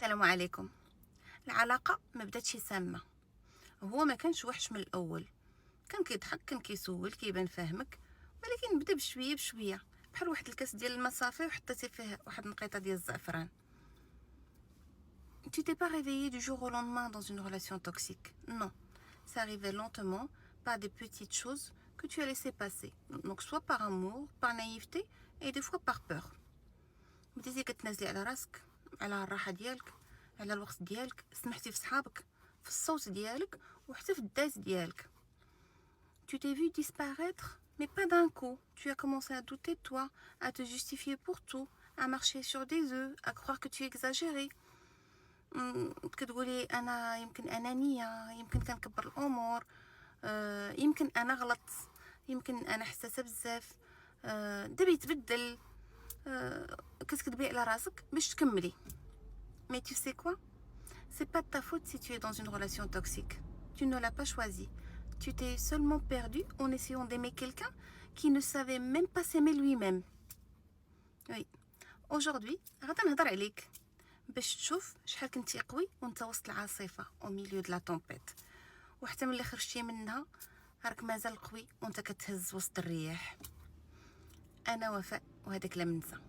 السلام عليكم. العلاقه ما بداتش سامه. هو ما كانش وحش من الاول، كان كيضحك، كان كيسول، كيبان فاهمك، ولكن بدا بشويه بشويه، بحال واحد الكاس ديال الماء صافي وحطيتي فيه واحد النقيطه ديال الزعفران. Tu t'es pas réveillé du jour au lendemain dans une relation toxique. Non, ça arrivait lentement par des petites choses que tu as laissé passer. Donc soit par amour, par naïveté et des fois par peur. بديتي كتنازلي على راسك، على الراحه ديالك، على الوقت ديالك، سمحتي في صحابك، في الصوت ديالك وحتى في الذات ديالك. Tu t'es vu disparaître, mais pas d'un coup. Tu as commencé à douter de toi, à te justifier pour tout, à marcher sur des œufs, à croire que tu exagérais. كتقولي انا يمكن انانيه، يمكن كنكبر الامور، يمكن انا غلط، يمكن انا حساسه بزاف، دابا يتبدل. كتكذبي على راسك باش تكملي. Mais tu sais quoi? C'est pas de ta faute si tu es dans une relation toxique. Tu ne l'as pas choisi. Tu t'es seulement perdu en essayant d'aimer quelqu'un qui ne savait même pas s'aimer lui-même. Oui. Aujourd'hui, غادا نهضر عليك باش تشوف شحال كنتي قوي وانت وسط العاصفه au milieu de la tempête. وحتى ملي خرجتي منها راك مازال قوي وانت كتهز وسط الرياح. انا وفاء وهذا كلام نسا.